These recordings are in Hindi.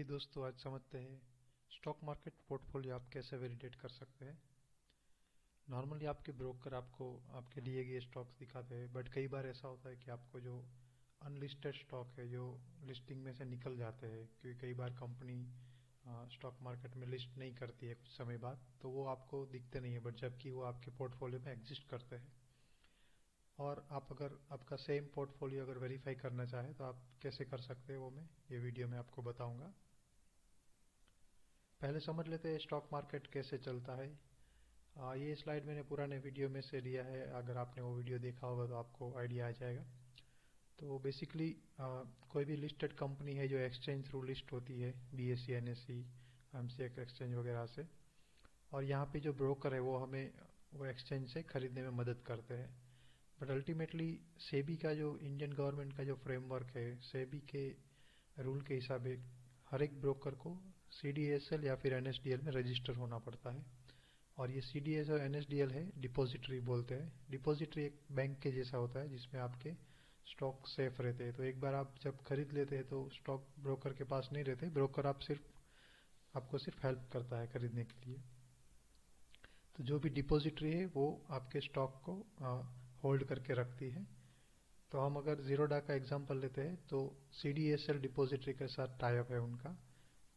जी दोस्तों, आज समझते हैं स्टॉक मार्केट पोर्टफोलियो आप कैसे वैलिडेट कर सकते हैं। नॉर्मली आपके ब्रोकर आपको आपके लिए गए स्टॉक्स दिखाते हैं, बट कई बार ऐसा होता है कि आपको जो अनलिस्टेड स्टॉक है जो लिस्टिंग में से निकल जाते हैं, क्योंकि कई बार कंपनी स्टॉक मार्केट में लिस्ट नहीं करती है कुछ समय बाद, तो वो आपको दिखते नहीं है, बट जबकि वो आपके पोर्टफोलियो में एग्जिस्ट करते हैं। और आप अगर आपका सेम पोर्टफोलियो अगर वेरीफाई करना चाहें तो आप कैसे कर सकते हैं, वो मैं ये वीडियो में आपको बताऊंगा। पहले समझ लेते हैं स्टॉक मार्केट कैसे चलता है। ये स्लाइड मैंने पुराने वीडियो में से लिया है, अगर आपने वो वीडियो देखा होगा तो आपको आइडिया आ जाएगा। तो बेसिकली कोई भी लिस्टेड कंपनी है जो एक्सचेंज थ्रू लिस्ट होती है, BSE NSE MCX एक्सचेंज वगैरह से, और यहाँ पे जो ब्रोकर है वो हमें वो एक्सचेंज से खरीदने में मदद करते हैं। बट अल्टीमेटली सेबी का जो इंडियन गवर्नमेंट का जो फ्रेमवर्क है, सेबी के रूल के हिसाब से हर एक ब्रोकर को CDSL या फिर NSDL में रजिस्टर होना पड़ता है। और ये CDS और NSDL है, डिपॉजिटरी बोलते हैं। डिपॉजिटरी एक बैंक के जैसा होता है जिसमें आपके स्टॉक सेफ रहते हैं। तो एक बार आप जब खरीद लेते हैं तो स्टॉक ब्रोकर के पास नहीं रहते, ब्रोकर आपको सिर्फ हेल्प करता है खरीदने के लिए। तो जो भी डिपॉजिटरी है वो आपके स्टॉक को होल्ड करके रखती है। तो हम अगर जीरोडा का एग्जांपल लेते हैं तो CDSL डिपॉजिटरी के साथ टाई अप है उनका।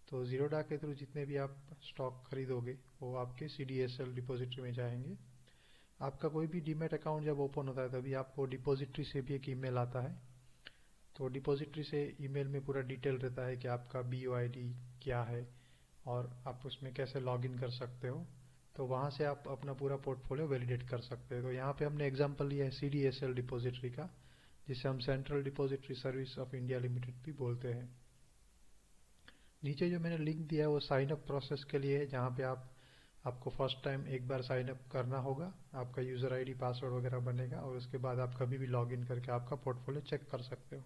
तो जीरोडा के थ्रू जितने भी आप स्टॉक खरीदोगे वो आपके CDSL डिपॉजिटरी में जाएंगे। आपका कोई भी डीमैट अकाउंट जब ओपन होता है तभी आपको डिपॉजिटरी से भी एक ईमेल आता है। तो डिपॉजिटरी से ईमेल में पूरा डिटेल रहता है कि आपका BOID क्या है और आप उसमें कैसे लॉगिन कर सकते हो। तो वहाँ से आप अपना पूरा पोर्टफोलियो वैलिडेट कर सकते हैं। तो यहाँ पे हमने एग्जांपल लिया है CDSL डिपॉजिटरी का, जिसे हम central depository service of India limited भी बोलते हैं। नीचे जो मैंने लिंक दिया है वो साइन अप प्रोसेस के लिए है, जहाँ पे आपको फर्स्ट टाइम एक बार साइन अप करना होगा, आपका यूज़र ID पासवर्ड वगैरह बनेगा और उसके बाद आप कभी भी लॉगिन करके आपका पोर्टफोलियो चेक कर सकते हो।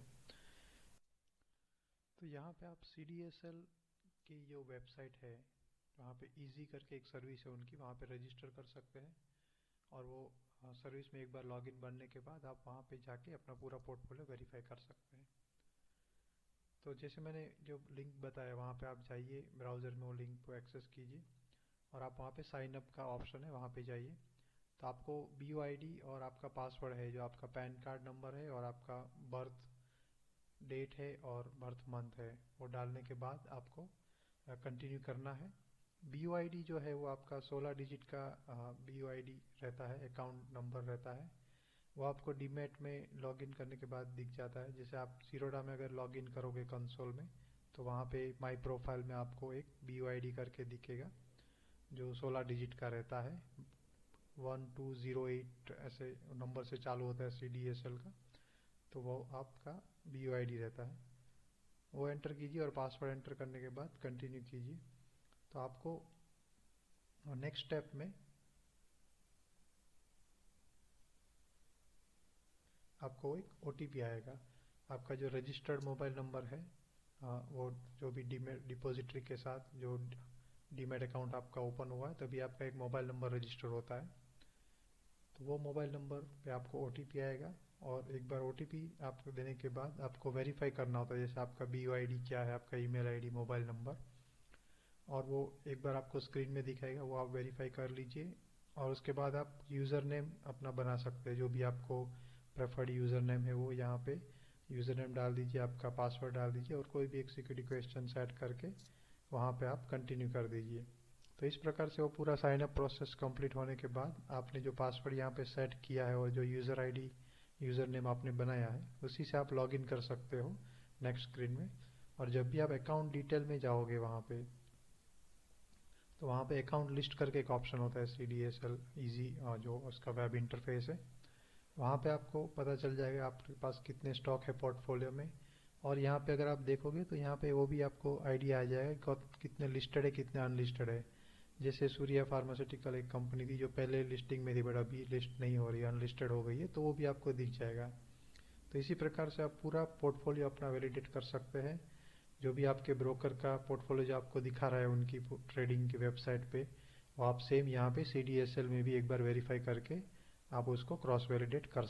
तो यहाँ पे आप CDSL की जो वेबसाइट है, वहाँ पे इजी करके एक सर्विस है उनकी, वहाँ पे रजिस्टर कर सकते हैं। और वो सर्विस में एक बार लॉगिन बनने के बाद आप वहाँ पे जाके अपना पूरा पोर्टफोलियो वेरीफाई कर सकते हैं। तो जैसे मैंने जो लिंक बताया वहाँ पे आप जाइए, ब्राउज़र में वो लिंक को एक्सेस कीजिए और आप वहाँ पे साइन अप का ऑप्शन है वहाँ पे जाइए। तो आपको BOID और आपका पासवर्ड है, जो आपका पैन कार्ड नंबर है और आपका बर्थ डेट है और बर्थ मंथ है, वो डालने के बाद आपको कंटिन्यू करना है। BOID जो है वो आपका 16 डिजिट का BOID रहता है, अकाउंट नंबर रहता है। वो आपको डीमैट में लॉगिन करने के बाद दिख जाता है। जैसे आप जीरोडा में अगर लॉगिन करोगे कंसोल में, तो वहाँ पे माई प्रोफाइल में आपको एक BOID करके दिखेगा जो 16 डिजिट का रहता है। 1208 ऐसे नंबर से चालू होता है CDSL का। तो वो आपका BOID रहता है, वो एंटर कीजिए और पासवर्ड एंटर करने के बाद कंटिन्यू कीजिए। तो आपको नेक्स्ट स्टेप में आपको एक OTP आएगा। आपका जो रजिस्टर्ड मोबाइल नंबर है, वो जो भी डिपॉजिटरी के साथ जो डीमैट अकाउंट आपका ओपन हुआ है तभी आपका एक मोबाइल नंबर रजिस्टर होता है। तो वो मोबाइल नंबर पे आपको OTP आएगा और एक बार OTP आपको देने के बाद आपको वेरीफाई करना होता है, जैसे आपका BOID क्या है, आपका ईमेल ID, मोबाइल नंबर, और वो एक बार आपको स्क्रीन में दिखाएगा, वो आप वेरीफाई कर लीजिए। और उसके बाद आप यूज़र नेम अपना बना सकते हैं, जो भी आपको प्रेफर्ड यूज़र नेम है वो यहाँ पे यूज़र नेम डाल दीजिए, आपका पासवर्ड डाल दीजिए और कोई भी एक सिक्योरिटी क्वेश्चन सेट करके वहाँ पे आप कंटिन्यू कर दीजिए। तो इस प्रकार से वो पूरा साइन अप प्रोसेस कंप्लीट होने के बाद आपने जो पासवर्ड यहाँ पे सेट किया है और जो यूज़र ID यूज़र नेम आपने बनाया है, उसी से आप लॉगिन कर सकते हो नेक्स्ट स्क्रीन में। और जब भी आप अकाउंट डिटेल में जाओगे वहाँ पे, तो वहाँ पे अकाउंट लिस्ट करके एक ऑप्शन होता है CDSL इजी, जो उसका वेब इंटरफेस है। वहाँ पे आपको पता चल जाएगा आपके पास कितने स्टॉक है पोर्टफोलियो में। और यहाँ पे अगर आप देखोगे तो यहाँ पे वो भी आपको आइडिया आ जाएगा कितने लिस्टेड है कितने अनलिस्टेड है। जैसे सूर्या फार्मास्यूटिकल एक कंपनी थी जो पहले लिस्टिंग में थी, बट अभी लिस्ट नहीं हो रही है, अनलिस्टेड हो गई है, तो वो भी आपको दिख जाएगा। तो इसी प्रकार से आप पूरा पोर्टफोलियो अपना वैलिडेट कर सकते हैं। जो भी आपके ब्रोकर का पोर्टफोलियो जो आपको दिखा रहा है उनकी ट्रेडिंग की वेबसाइट पे, वो आप सेम यहाँ पे CDSL में भी एक बार वेरीफाई करके आप उसको क्रॉस वैलिडेट कर